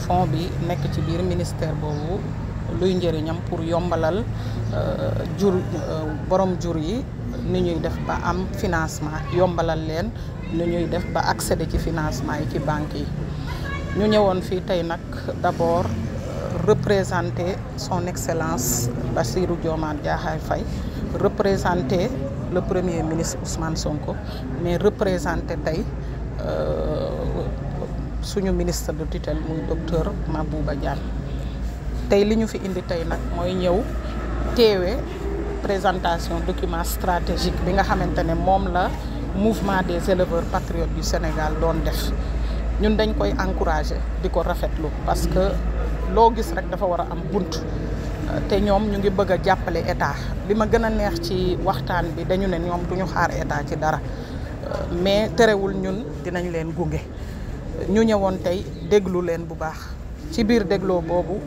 fonds bi nekk ci biir ministère boobu luy njëriñam pour yombalal borom jur yi ni ñuy def ba am financement yombalal leen ni ñuy def ba accéder ci financement yi ci banque yi ñu ñëwoon fii tey nag d'abord représenter son excellence Bassirou Diomaye Diakhar Faye, représenter le premier ministre Ousmane Sonko, mais représenter tey suñu ministre de tutelle muy docteur Mabouba Diagne. tey li ñu fi indi tey nag mooy ñëw teewe présentation document stratégique bi nga xamante ne moom la mouvement des éleveurs patriotes du Sénégal doon def ñun dañ koy encourager di ko rafetlu parce que loo gis rek dafa war a am bunt te ñoom ñu ngi bëgg a jàppale état li ma gën a neex ci waxtaan bi dañu ne ñoom duñu xaar état ci dara mais terewul ñun dinañ leen gunge ñu ñëwoon tey déglu leen bu baax ci biir dégloo boobu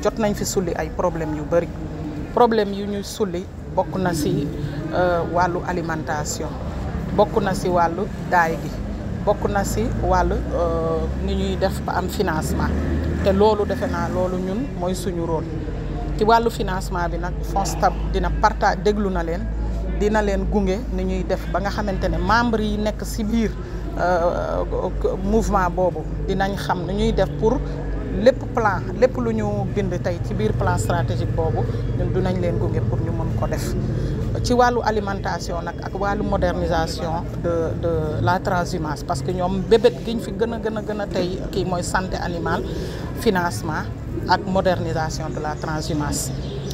jot nañ fi sulli ay problème yu bari problème yu ñu sulli bokk na ci wàllu alimentation bokk na ci wàllu daay gi bokk na ci wàllu ni ñuy def ba am financement te loolu defe naa loolu ñun mooy suñu rôle ci wàllu financement bi nag FONSTAB dina partage déglu na leen dina leen gunge ni ñuy def ba nga xamante ne membres yi nekk ci biir mouvement boobu dinañ xam ni ñuy def pour lépp lu ñu bind tey ci biir plan stratégique boobu ñun dinañ leen gunge pour ñu mën ko def ci wàllu alimentation nag ak wàllu modernisation de la transhumance parce que ñoom bébét giñ fi gën a tey kii mooy santé animale financement ak modernisation de la transhumance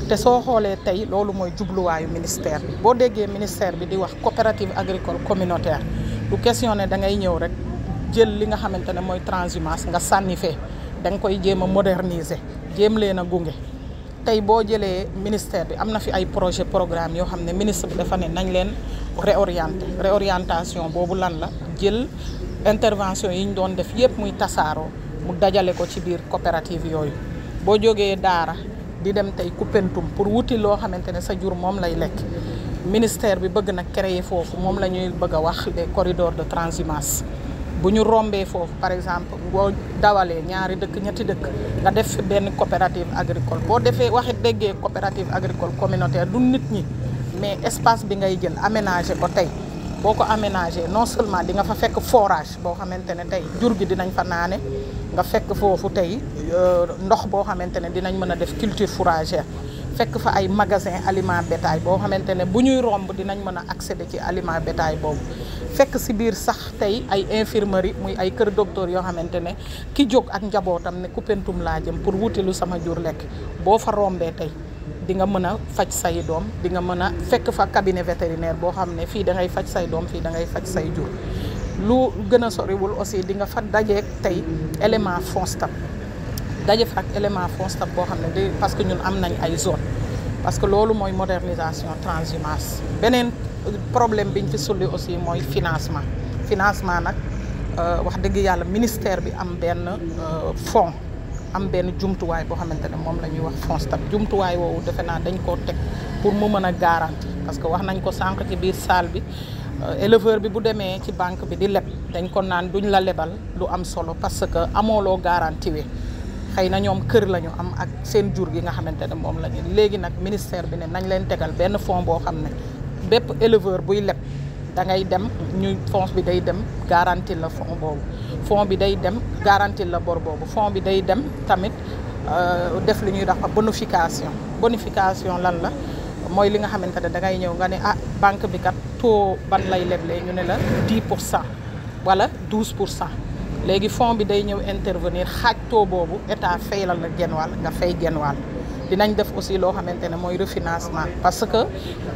te soo xoolee tey loolu mooy jubluwaayu ministère bi boo déggee ministère bi di wax coopérative agricole communautaire du question ne da ngay ñëw rek jël li nga xamante ne mooy transhumance nga sànni fee da nga koy jéem a moderniser jéem leen a gunge tey boo jëlee ministère bi am na fi ay projet programme yoo xam ne ministre bi dafa ne nañ leen réorientation boobu lan la jël intervention yi ñu doon def yépp muy tasaaroo mu dajale ko ci biir coopérative yooyu boo jógee Daara di dem tey Koupentoum pour wuti loo xamante ne sa jur moom lay lekk ministère bi bëgg na créer foofu moom la ñuy bëgg a wax les corridors de transhumance bu ñu rombee foofu par exemple boo dawalee ñaari dëkk ñetti dëkk nga def fi benn coopérative agricole boo defee waxit déggee coopérative agricole communautaire du nit ñi mais espace bi ngay jël aménager ko tey boo ko aménager non seulement di nga fa fekk forage boo xamante ne tey jur gi dinañ fa naane nga fekk foofu tey ndox boo xamante ne dinañ mën a def culture fourragère fekk fa ay magasin aliment bétail boo xamante ne bu ñuy romb dinañ mën a accéder ci aliment bétail boobu fekk ci biir sax tey ay infirmerie muy ay kër docteur yoo xamante ne ki jóg ak njabootam ne Koupentoum laa jëm pour wuti lu sama jur lekk boo fa rombee tey di nga mën a faj say doom di nga mën a fekk fa cabinet vétérinaire boo xam ne fii da ngay faj say doom fii da ngay faj say jur lu gën a soriwul aussi di nga fa dajeek tey élément FONSTAB daje fa ak élément FONSTAB boo xam ne di parce que ñun am nañ ay zone parce que loolu mooy modernisation transhumance beneen problème biñ fi sulli aussi mooy financement nag wax dëgg yàlla ministère bi am benn fonds am benn jumtuwaay boo xamante ne moom la ñuy wax FONSTAB jumtuwaay woowu defe naa dañ koo teg pour mu mën a garanti parce que wax nañ ko sànq ci biir salle bi éleveur bi bu demee ci banque bi di leb dañ ko naan duñ la lebal lu am solo parce que amooloo garanti we xëy na ñoom kër la ñu am ak seen jur gi nga xamante ne moom la ñu léegi nag ministère bi ne nañ leen tegal benn fonds boo xam ne bépp éleveur buy leb da ngay dem ñu fonds bi day dem garantie la fonds boobu fonds bi day dem garantie la bor boobu fonds bi day dem tamit def li ñuy wax bonification lan la mooy li nga xamante ne da ngay ñëw nga ne ah banque bi kat taux ban lay leblee ñu ne la 10% wala 12% léegi fonds bi day ñëw intervenir xaaj taux boobu état faylal la genn wàll nga fay genn wàll dinañ def aussi loo xamante ne mooy refinancement parce que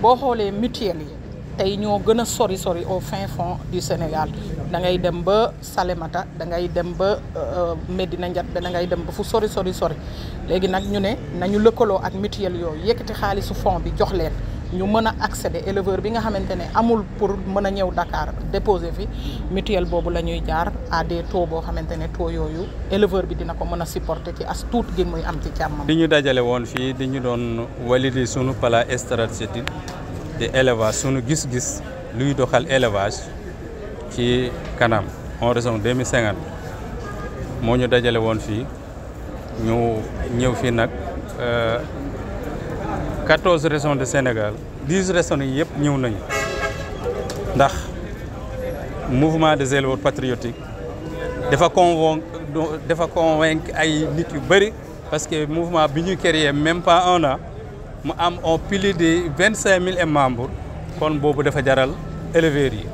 boo xoolee mutuelle yi tey ñoo gën a sori au fin fond du Sénégal da ngay dem ba Salémata da ngay dem ba Médina Ndiathbe da ngay dem ba fu sori léegi nag ñu ne nañu lëkkaloo ak mutuelle yooyu yëkkati xaalisu fond bi jox leen ñu mën a accéder éleveur bi nga xamante ne amul pour mën a ñëw Dakar déposer fi mutuelle boobu la ñuy jaar à des taux boo xamante ne taux yooyu éleveur bi dina ko mën a supporter ci as tuut gi muy am ci càmmam. di ñu dajale woon fii di ñu doon valider sunu plan stratégique de élevage sunu gis-gis luy doxal élevage ci kanam horizon 2050 moo ñu dajale woon fii ñu ñëw fii nag 14 régions de Sénégal 10 régions yi yëpp ñëw nañu ndax mouvement des éleveurs patriotiques dafa convaincre ay nit yu bëri parce que mouvement bi ñu créé même pas un an mu am on plus de 25 000 membres kon boobu dafa jaral éleveurs yi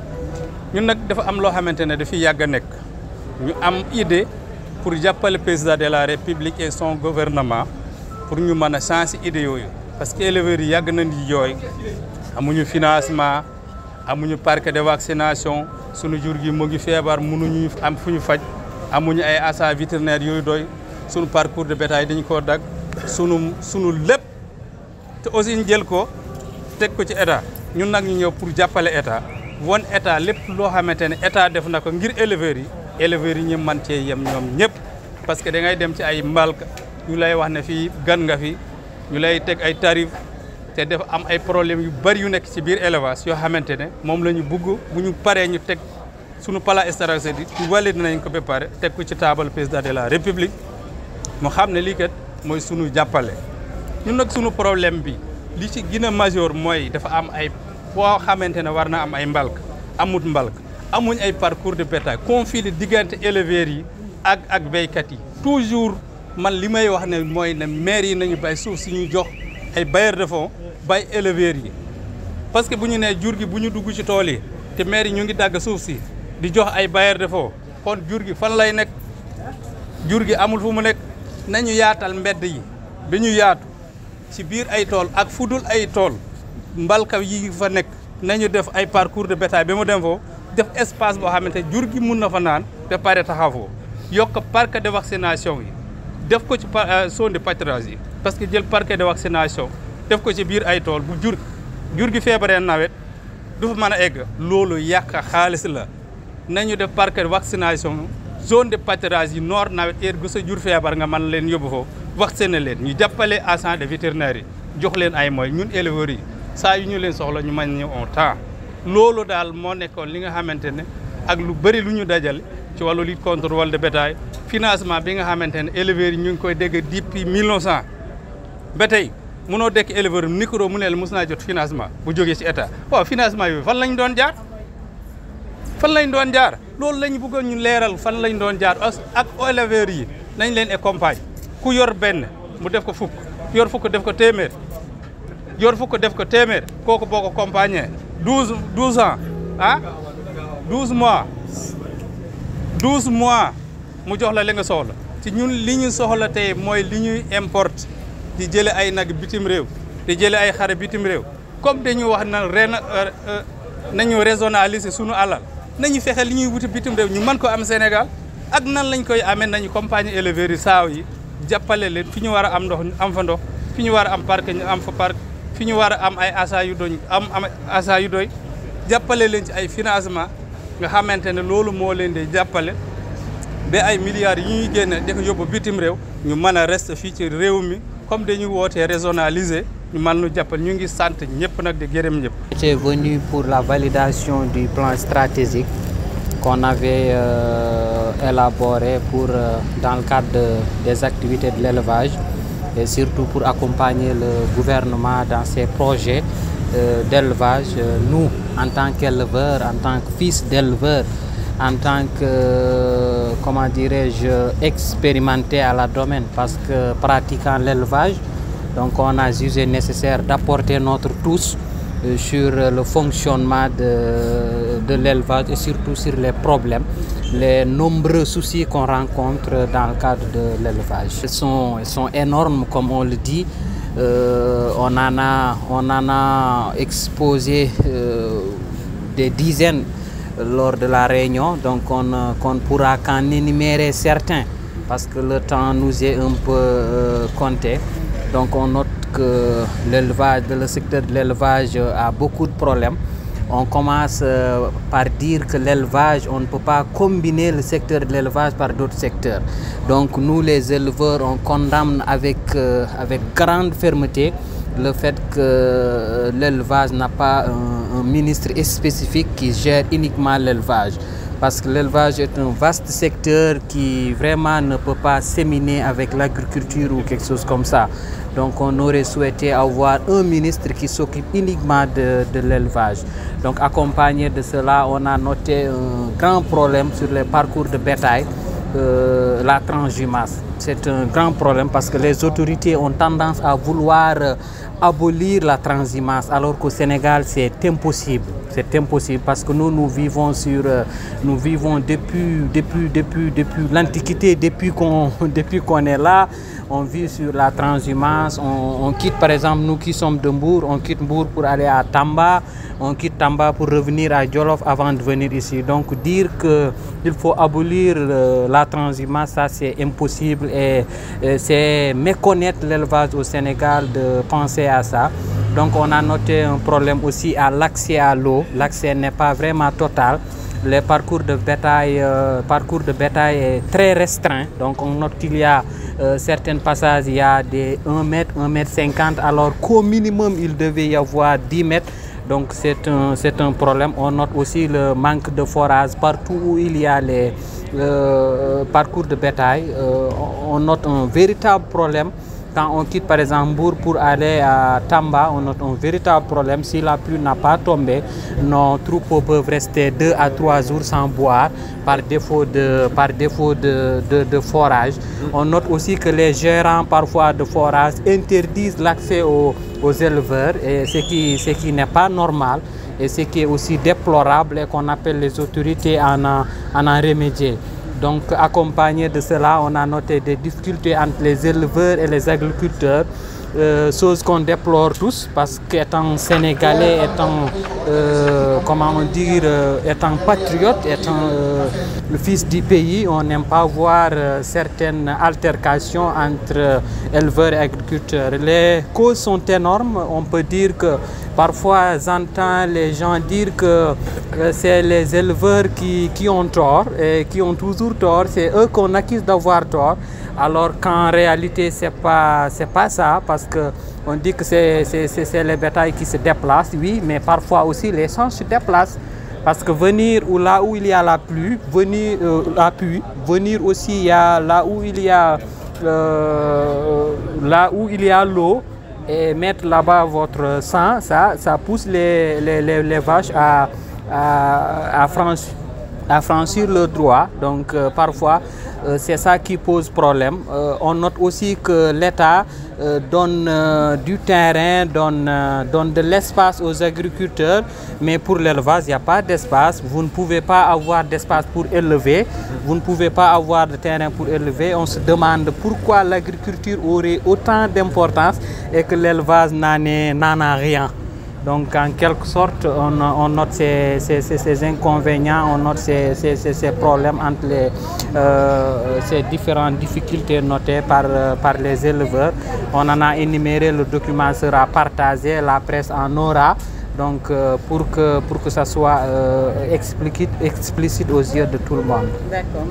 ñun nag dafa am loo xamante ne dafiy yàgg a nekk ñu am idée pour jàppale président de la république et son gouvernement pour ñu mën a changer idée yooyu parce que éleveurs yi yàgg nañ di jooy amuñu financement amuñu parc de vaccination sunu jur gi mu ngi feebar mënuñu am fu ñu faj amuñu ay agents vétérinaires yooyu doy sunu parcours de bétail dañu koo dag sunu lépp te aussi ñu jël ko teg ko ci état ñun nag ñu ñëw pour jàppale état won état lépp loo xamante ne état def na ko ngir éleveurs yi ñu mën cee yem ñoom ñëpp parce que da ngay dem ci ay mbalk ñu lay wax ne fii gan nga fi ñu lay teg ay tarif te dafa am ay problèmes yu bari yu nekk ci biir élevage yoo xamante ne moom la ñu bugg bu ñu paree ñu teg sunu plan stratégique ñu valide nañ ko ba pare teg ko ci table président de la république mu xam ne lii kat mooy sunu jàppale. ñun nag sunu problème bi li ci gën a majeur mooy dafa am ay foo xamante ne war na am ay mbalk amut mbalk amuñ ay parcours de bétail conflit diggante éleveurs yi ak béykat yi toujours man li may wax ne mooy ne maire yi nañu bay suuf si ñuy jox ay bailleurs de fonds bay éleveurs yi parce que bu ñu nee jur gi bu ñu dugg ci tool yi te maire yi ñu ngi dagg suuf si di jox ay bailleurs de fonds kon jur gi fan lay nekk jur gi amul fu mu nekk nañu yaatal mbedd yi bi ñu yaatu ci biir ay tool ak fudul ay tool mbalka yi fa nekk nañu def ay parcours de bétail ba mu dem foofu def espace boo xamante jur gi mun na fa naan te pare taxawoo yokk parc de vaccination yi def ko ci zone de pâturage yi parce que jël parc de vaccination def ko ci biir ay tool bu jur gi feebaree nawet du fa mën a egg loolu yàq xaalis la nañu def parc de vaccination zone de pâturage yi noor nawet heure gu sa jur feebar nga mën leen yóbbu foofu vacciner leen ñu jàppale agents de vétérinaire yi jox leen ay moyens ñun éleveurs yi saa yu ñu leen soxla ñu mën ñëw en temps loolu daal moo nekkoon li nga xamante ne ak lu bëri lu ñu dajale ci wàllu lutte contre vol de bétail financement bi nga xamante ne éleveurs yi ñu ngi koy dégg depuis 1900 ba tey mënoo dekk éleveur micro mu ne la mos naa jot financement bu jógee ci état waaw financement yooyu fan lañ doon jaar loolu lañ bëggoon ñu leeral fan lañ doon jaar ak éleveurs yi nañ leen accompagne ku yor benn mu def ko fukk yor fukk def ko téeméer kooku boo ko accompagner 12 ans 12 mois mu jox la li nga soxla ci ñun li ñu soxla tey mooy li ñuy importe di jële ay nag bitim réew di jële ay xare bitim réew comme dañu wax na nañu régionaliser sunu alal nañu fexe li ñuy wuti bitim réew ñu mën ko am Sénégal ak nan lañ koy amee nañu compagnie éleveurs yi saaw yi jàppale leen fi ñu war a am ndox ñu am fa ndox fi ñu war a am parc ñu am fa parc fi ñu war a am ay asa yu doy asa yu doy jàppale leen ci ay financement nga xamante ne loolu moo leen di jàppale ba ay milliards yi ñuy génne di ko yóbbu bitim réew ñu mën a reste fii ci réew mi comme dañuy wootee régionalisé ñu mën nu jàppale ñu ngi sant ñëpp nag di gërëm ñëpp. J'étais venu pour la validation du plan stratégique qu'on avait élaboré dans le cadre des activités de l'élevage et surtout pour accompagner le gouvernement dans ses projets d'élevage. Nous, en tant qu'éleveurs, en tant que fils d'éleveurs, en tant que, comment dirais-je, expérimenté à la domaine parce que pratiquant l'élevage, donc on a jugé nécessaire d'apporter notre touche sur le fonctionnement de l'élevage et surtout sur les problèmes, les nombreux soucis qu'on rencontre dans le cadre de l'élevage. Ils sont énormes, comme on le dit. On en a exposé des dizaines lors de la réunion, donc on ne pourra qu'en énumérer certains parce que le temps nous est un peu compté. Donc on note que le secteur de l'élevage a beaucoup de problèmes. On commence par dire que l'élevage, on ne peut pas combiner le secteur de l'élevage par d'autres secteurs. Donc nous les éleveurs, on condamne avec grande fermeté le fait que l'élevage n'a pas un ministre spécifique qui gère uniquement l'élevage. parce que l'élevage est un vaste secteur qui vraiment ne peut pas s'éminer avec l'agriculture ou quelque chose comme ça. Donc on aurait souhaité avoir un ministre qui s'occupe uniquement de l'élevage. Donc accompagné de cela, on a noté un grand problème sur les parcours de bétail, la transhumance. C'est un grand problème parce que les autorités ont tendance à vouloir abolir la transhumance, alors qu'au Sénégal c'est impossible. C'est impossible parce que nous vivons depuis l'Antiquité, depuis qu'on est là. On vit sur la transhumance, on quitte par exemple, nous qui sommes de Mbour, on quitte Mbour pour aller à Tamba, on quitte Tamba pour revenir à Djolof avant de venir ici. Donc dire qu'il faut abolir la transhumance, ça c'est impossible et c'est méconnaître l'élevage au Sénégal de penser à ça. Donc on a noté un problème aussi à l'accès à l'eau. L'accès n'est pas vraiment total. Les parcours de bétail est très restreint. Donc on note qu'il y a certains passages, il y a des 1 mètre, 1 mètre 50, alors qu'au minimum il devait y avoir 10 mètres. Donc c'est un problème. On note aussi le manque de forage partout où il y a les parcours de bétail. On note un véritable problème. Quand on quitte par exemple Mbour pour aller à Tamba, on note un véritable problème. Si la pluie n'a pas tombé, nos troupeaux peuvent rester 2 à 3 jours sans boire par défaut de forage. On note aussi que les gérants parfois de forage interdisent l'accès aux éleveurs, et ce qui n'est pas normal et ce qui est aussi déplorable et qu'on appelle les autorités à en remédier. Donc accompagné de cela, on a noté des difficultés entre les éleveurs et les agriculteurs, chose qu'on déplore tous parce qu'étant sénégalais, étant étant patriote, étant le fils du pays, on n'aime pas voir certaines altercations entre éleveurs et agriculteurs. Les causes sont énormes. On peut dire que parfois j'entends les gens dire que c'est les éleveurs qui ont tort et qui ont toujours tort, c'est eux qu'on accuse d'avoir tort, alors qu'en réalité c'est pas ça, parce que on dit que c'est les bétails qui se déplacent, oui, mais parfois aussi les gens se déplacent. Parce que venir là où il y a la pluie, venir aussi là où il y a l'eau, et mettre là-bas votre sang, ça pousse les vaches à franchir le droit. Donc parfois c'est ça qui pose problème. On note aussi que l'État donne du terrain, donne de l'espace aux agriculteurs, mais pour l'élevage, il n'y a pas d'espace. Vous ne pouvez pas avoir d'espace pour élever, vous ne pouvez pas avoir de terrain pour élever. On se demande pourquoi l'agriculture aurait autant d'importance et que l'élevage n'en a rien. Donc en quelque sorte, on note ces inconvénients, on note ces problèmes entre ces différentes difficultés notées par les éleveurs. On en a énuméré, le document sera partagé, la presse en aura, donc pour que ça soit explicite aux yeux de tout le monde. D'accord.